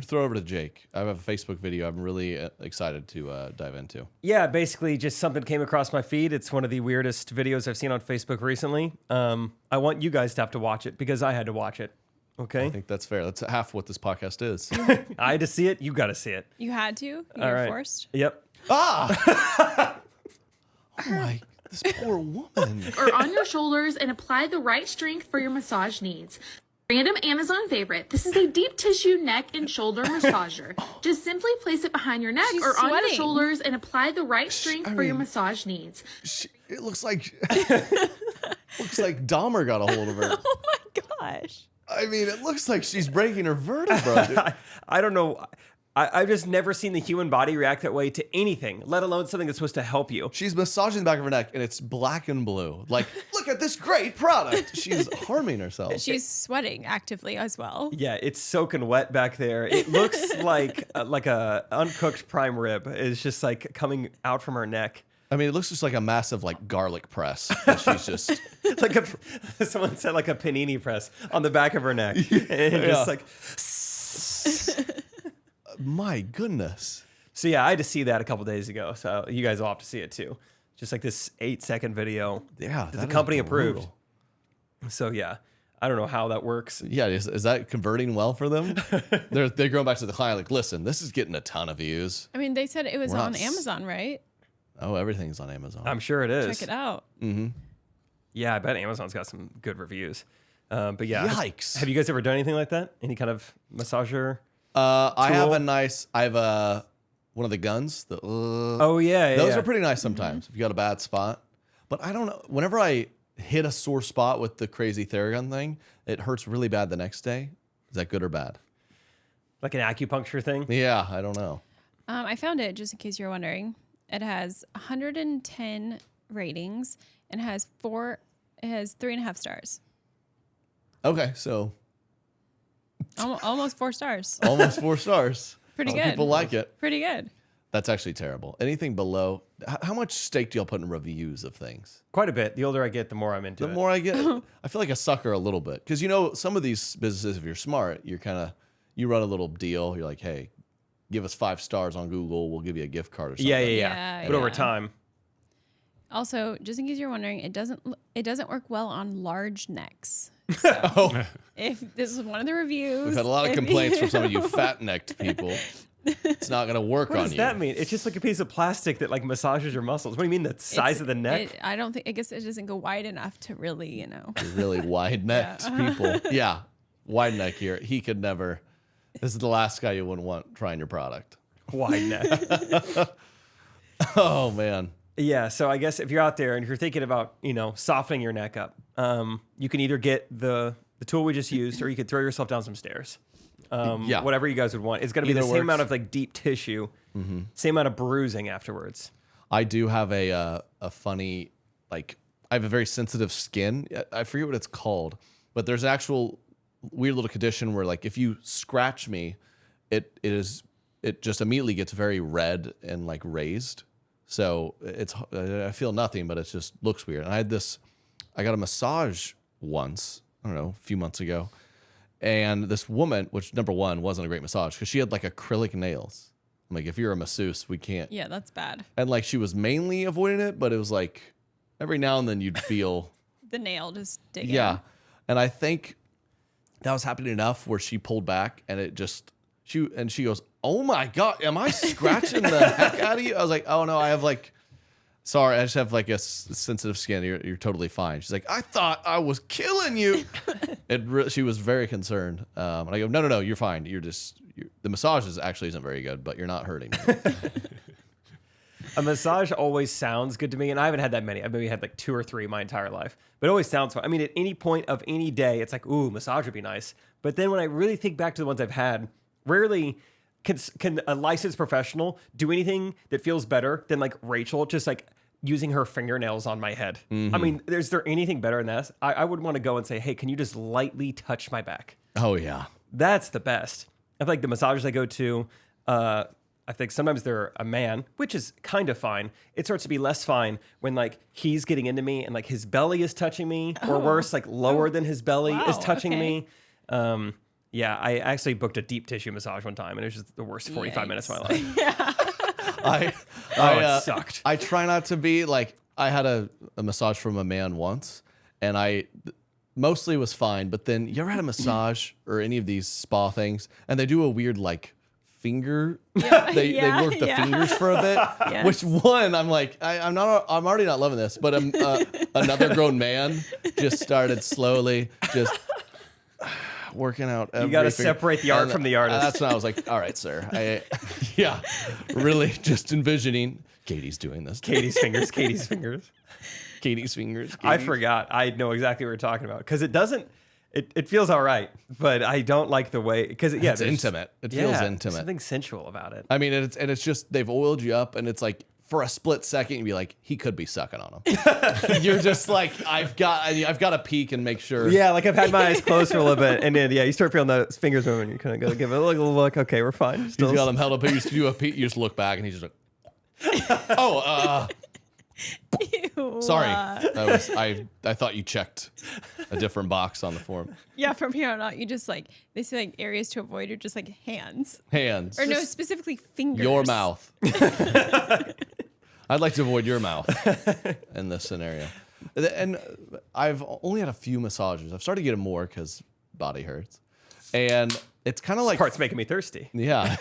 throw over to Jake. I have a Facebook video I'm really excited to dive into. Yeah, basically just something came across my feed. It's one of the weirdest videos I've seen on Facebook recently. I want you guys to have to watch it because I had to watch it. Okay? I think that's fair. That's half what this podcast is. I had to see it. You got to see it. You had to? You All were right. forced? Yep. Ah! Oh my, this poor woman. Or on your shoulders and apply the right strength for your massage needs. Random Amazon favorite. This is a deep tissue neck and shoulder massager. Just simply place it behind your neck She's or on your sweating. shoulders and apply the right strength for your massage needs. It looks like Dahmer got a hold of her. Oh my gosh. I mean, it looks like she's breaking her vertebra. Dude. I don't know. I've just never seen the human body react that way to anything, let alone something that's supposed to help you. She's massaging the back of her neck, and it's black and blue. Like, look at this great product. She's harming herself. She's sweating actively as well. Yeah, it's soaking wet back there. It looks like a uncooked prime rib is just like coming out from her neck. I mean, it looks just like a massive like garlic press. That she's just Like someone said like a panini press on the back of her neck. And just like... my goodness. So yeah, I had to see that a couple days ago. So you guys will have to see it too. Just like this 8-second video. Yeah, that the company approved. So yeah, I don't know how that works. Yeah, is that converting well for them? They're going back to the client like, listen, this is getting a ton of views. I mean, they said it was We're not on Amazon, right? Oh, everything's on Amazon. I'm sure it is. Check it out. Mm-hmm. Yeah, I bet Amazon's got some good reviews. But yeah, Yikes. Have you guys ever done anything like that? Any kind of massager? I have one of the guns. Oh yeah, those yeah. are pretty nice sometimes if you got a bad spot. But I don't know. Whenever I hit a sore spot with the crazy Theragun thing, it hurts really bad the next day. Is that good or bad? Like an acupuncture thing? Yeah, I don't know. I found it just in case you're wondering. It has 110 ratings and has 3.5 stars. Okay, so Almost 4 stars. almost 4 stars. Pretty Some good. people like it. Pretty good. That's actually terrible. Anything below, how much stake do y'all put in reviews of things? Quite a bit. The older I get, the more I'm into The it. more I get, I feel like a sucker a little bit. Because, some of these businesses, if you're smart, you run a little deal. You're like, hey, give us 5 stars on Google. We'll give you a gift card or something. Yeah. But over time. Also, just in case you're wondering, it doesn't work well on large necks. So if this is one of the reviews. We've had a lot of complaints from some of you fat-necked people. It's not going to work What on does you. that mean? It's just like a piece of plastic that like massages your muscles. What do you mean the size of the neck? I guess it doesn't go wide enough to really, Really wide-necked people. Yeah, wide neck here. He could never. This is the last guy you wouldn't want trying your product. Wide neck. Oh, man. Yeah, so I guess if you're out there and if you're thinking about, softening your neck up, you can either get the tool we just used or you could throw yourself down some stairs. Whatever you guys would want. It's going to be the same amount of like deep tissue, same amount of bruising afterwards. I do have a funny, like, I have a very sensitive skin. I forget what it's called, but there's an actual weird little condition where like if you scratch me, it just immediately gets very red and like raised. So I feel nothing, but it just looks weird. And I got a massage once, I don't know, a few months ago. And this woman, which number one wasn't a great massage because she had like acrylic nails. I'm like, if you're a masseuse, we can't. Yeah, that's bad. And like she was mainly avoiding it, but it was like every now and then you'd feel the nail just digging. Yeah. And I think that was happening enough where she pulled back and she goes, oh my God, am I scratching the heck out of you? I was like, oh no, I have like, sorry, I just have like a sensitive skin. You're totally fine. She's like, I thought I was killing you. She was very concerned. And I go, no, you're fine. The massage actually isn't very good, but you're not hurting me. A massage always sounds good to me, and I haven't had that many. I've maybe had like 2 or 3 my entire life, but it always sounds fun. I mean, at any point of any day, it's like, ooh, massage would be nice. But then when I really think back to the ones I've had, rarely can a licensed professional do anything that feels better than like Rachel just like using her fingernails on my head. I mean, is there anything better than that? I would want to go and say, hey, can you just lightly touch my back? Oh, yeah. That's the best. I feel like the massages I go to, I think sometimes they're a man, which is kind of fine. It starts to be less fine when like he's getting into me and like his belly is touching me, or worse, like lower than his belly is touching me. Yeah, I actually booked a deep tissue massage one time, and it was just the worst 45 minutes of my life. It sucked. I try not to be like, I had a massage from a man once, and I mostly was fine. But then you ever had a massage or any of these spa things, and they do a weird like finger, they work the fingers for a bit. Yes. Which one I'm like, I'm already not loving this. But another grown man just started slowly just working out. You got to separate the art from the artist. That's when I was like, all right, sir. Really just envisioning Katie's doing this. Katie's fingers. Katie's fingers. I forgot. I know exactly what we're talking about because it doesn't. It feels all right, but I don't like the way because it's intimate. It feels intimate. Something sensual about it. I mean, it's just they've oiled you up, and it's like for a split second you'd be like, he could be sucking on him. You're just like, I've got to peek and make sure. Yeah, like I've had my eyes closed for a little bit, and then you start feeling those fingers moving. You kind of go give it a little look. Okay, we're fine. He's got them held up. He used to do a peek. You just look back, and he's just like, Ew. sorry. I thought you checked a different box on the form. Yeah, from here on out, you just like, they say like areas to avoid are just like hands. Hands. Or no, specifically fingers. Your mouth. I'd like to avoid your mouth in this scenario. And I've only had a few massages. I've started getting more because body hurts. And it's kind of like... This part's making me thirsty. Yeah,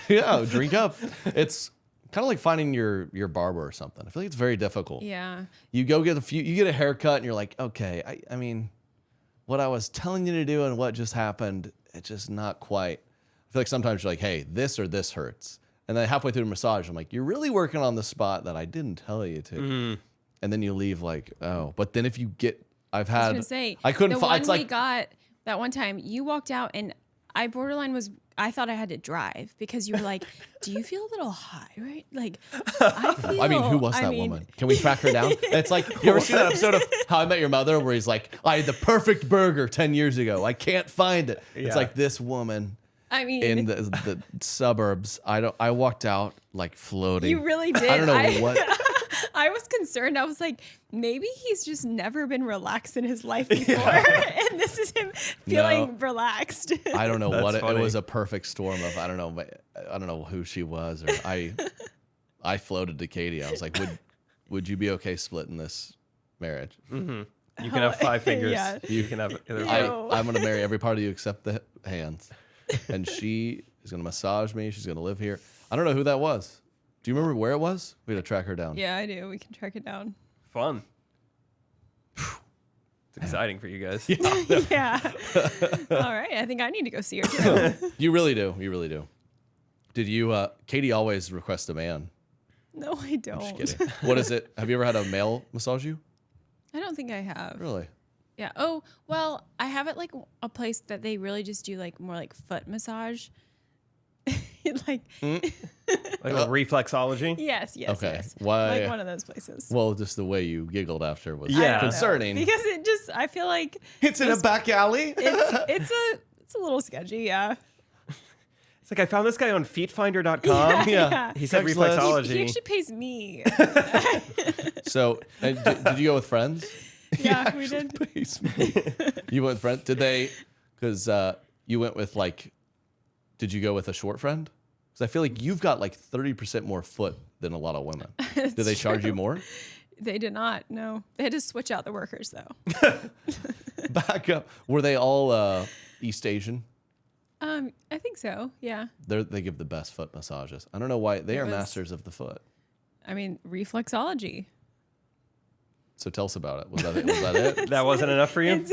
drink up. It's kind of like finding your barber or something. I feel like it's very difficult. Yeah. You go get you get a haircut and you're like, okay, I mean, what I was telling you to do and what just happened, it's just not quite. I feel like sometimes you're like, hey, this or this hurts. And then halfway through the massage, I'm like, you're really working on the spot that I didn't tell you to. Mm-hmm. And then you leave like, oh. But then if you get, I couldn't find. It's like, we got that one time you walked out and I thought I had to drive because you were like, do you feel a little high, right? Like, I mean, who was that woman? Can we track her down? It's like, you ever seen that episode of How I Met Your Mother where he's like, I had the perfect burger 10 years ago. I can't find it. Yeah. It's like this woman. I mean, in the suburbs. I walked out like floating. You really did. I don't know what. I was concerned. I was like, maybe he's just never been relaxed in his life before, and this is him feeling relaxed. I don't know what it was. A perfect storm of I don't know who she was, or I floated to Katie. I was like, would you be okay splitting this marriage? Mm-hmm. You can have 5 fingers. Yeah. You can have. I'm gonna marry every part of you except the hands, and she is gonna massage me. She's gonna live here. I don't know who that was. Do you remember where it was? We had to track her down. Yeah, I do. We can track it down. Fun. It's exciting for you guys. Yeah. All right. I think I need to go see her too. You really do. You really do. Did you, Katie always requests a man. No, I don't. I'm just kidding. What is it? Have you ever had a male massage you? I don't think I have. Really? Yeah. Oh, well, I have it like a place that they really just do like more like foot massage. like reflexology. Yes. Okay. Yes. Why? Like one of those places. Well, just the way you giggled after was concerning. Because it just, I feel like it's in a back alley. it's a little sketchy. Yeah. It's like I found this guy on feetfinder.com. Yeah. He said reflexology. He actually pays me. So, did you go with friends? Yeah, we did. Pays me. You went with friends? Did they? Because you went with like. Did you go with a short friend? Because I feel like you've got like 30% more foot than a lot of women. Did they charge you more? They did not. No, they had to switch out the workers though. Back up. Were they all East Asian? I think so. Yeah. They give the best foot massages. I don't know why they are masters of the foot. I mean, reflexology. So tell us about it. Was that it? That wasn't enough for you?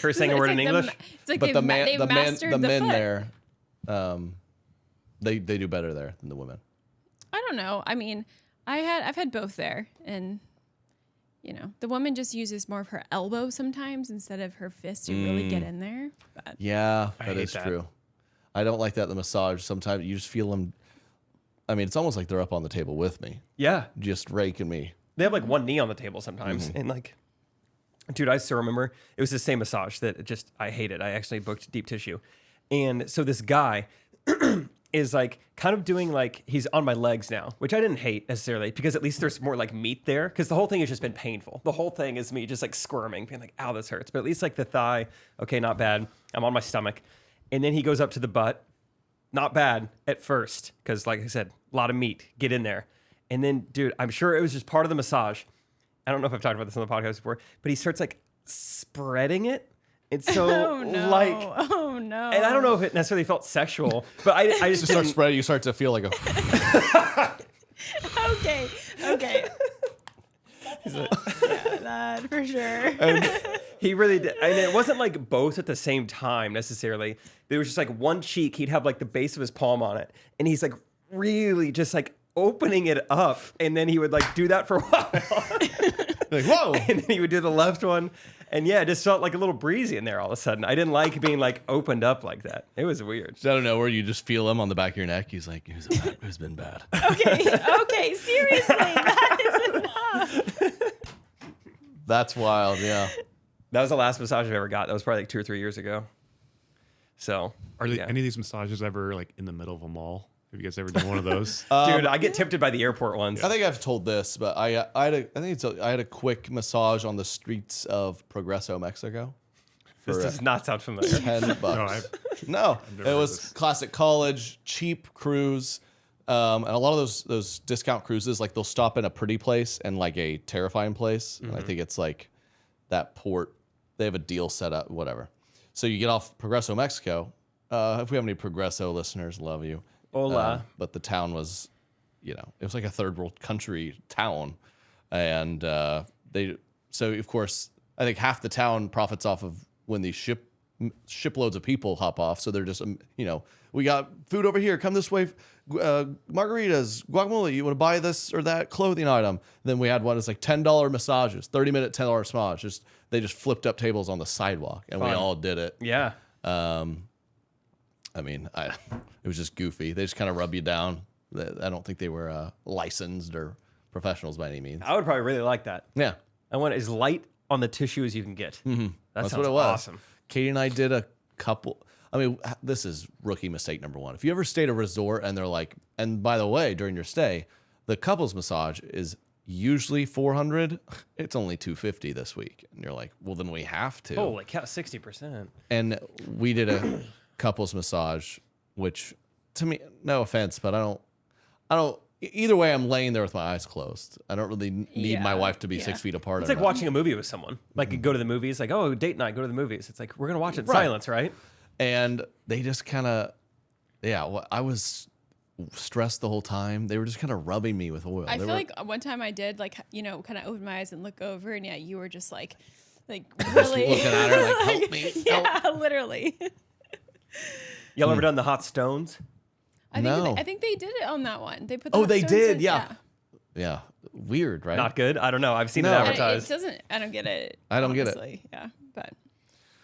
Her saying a word in English? It's like the men there. They do better there than the women. I don't know. I mean, I've had both there, and you know, the woman just uses more of her elbow sometimes instead of her fist to really get in there. But yeah, that is true. I don't like that in the massage. Sometimes you just feel them. I mean, it's almost like they're up on the table with me. Yeah, just raking me. They have like one knee on the table sometimes, and like, dude, I still remember it was the same massage that I hated. I actually booked deep tissue. And so this guy is like kind of doing like he's on my legs now, which I didn't hate necessarily because at least there's more like meat there because the whole thing has just been painful. The whole thing is me just like squirming, being like, ow, this hurts. But at least like the thigh, okay, not bad. I'm on my stomach. And then he goes up to the butt. Not bad at first, because like I said, a lot of meat. Get in there. And then, dude, I'm sure it was just part of the massage. I don't know if I've talked about this on the podcast before, but he starts like spreading it. And so Oh no! like, Oh no! and I don't know if it necessarily felt sexual, but I just Just start didn't- spreading. You start to feel like a. Okay. Yeah, that for sure. He really did. And it wasn't like both at the same time necessarily. There was just like one cheek. He'd have like the base of his palm on it. And he's like really just like opening it up. And then he would like do that for a while. Like, whoa! And then he would do the left one. And yeah, it just felt like a little breezy in there all of a sudden. I didn't like being like opened up like that. It was weird. I don't know where you just feel him on the back of your neck. He's like, who's been bad? Okay, seriously, that is enough. That's wild. Yeah. That was the last massage I've ever got. That was probably like 2 or 3 years ago. So, Are yeah. any of these massages ever like in the middle of a mall? Have you guys ever done one of those? Dude, I get tempted by the airport ones. I think I've told this, but I had a quick massage on the streets of Progreso, Mexico. This For does not sound familiar. $10. No, never it heard was this. classic college, cheap cruise, and a lot of those discount cruises, like they'll stop in a pretty place and like a terrifying place. And I think it's like that port. They have a deal set up, whatever. So you get off Progreso, Mexico. If we have any Progreso listeners, love you. Hola. But the town was, it was like a third world country town, and so of course I think half the town profits off of when these shiploads of people hop off. So they're just we got food over here, come this way, margaritas, guacamole. You want to buy this or that clothing item? Then we had one that's like $10 massages, 30-minute $10 massage. They just flipped up tables on the sidewalk, and we Fun. all did it. Yeah. I mean, it was just goofy. They just kind of rub you down. I don't think they were licensed or professionals by any means. I would probably really like that. Yeah, I want as light on the tissue as you can get. Mm-hmm. that's what it was. Awesome. Katie and I did a couple. I mean, this is rookie mistake number one. If you ever stay at a resort and they're like, and by the way, during your stay, the couples massage is usually $400. It's only $250 this week, and you're like, well, then we have to. Holy cow, 60%. And we did a couples massage, which to me, no offense, but I don't. Either way, I'm laying there with my eyes closed. I don't really need my wife to be 6 feet apart. It's like watching a movie with someone. Like you go to the movies, like, oh, date night, go to the movies. It's like, we're going to watch it in silence, right? And they just kind of, I was stressed the whole time. They were just kind of rubbing me with oil. I feel like one time I did kind of open my eyes and look over, and you were just like really looking at her like, help me. Yeah, literally. Y'all ever done the hot stones? I think they did it on that one. They put. Oh, hot they stones did, in- yeah. Yeah, weird, right? Not good. I don't know. I've seen it No. And advertised. it doesn't. I don't get it. I don't get it. honestly. Yeah, but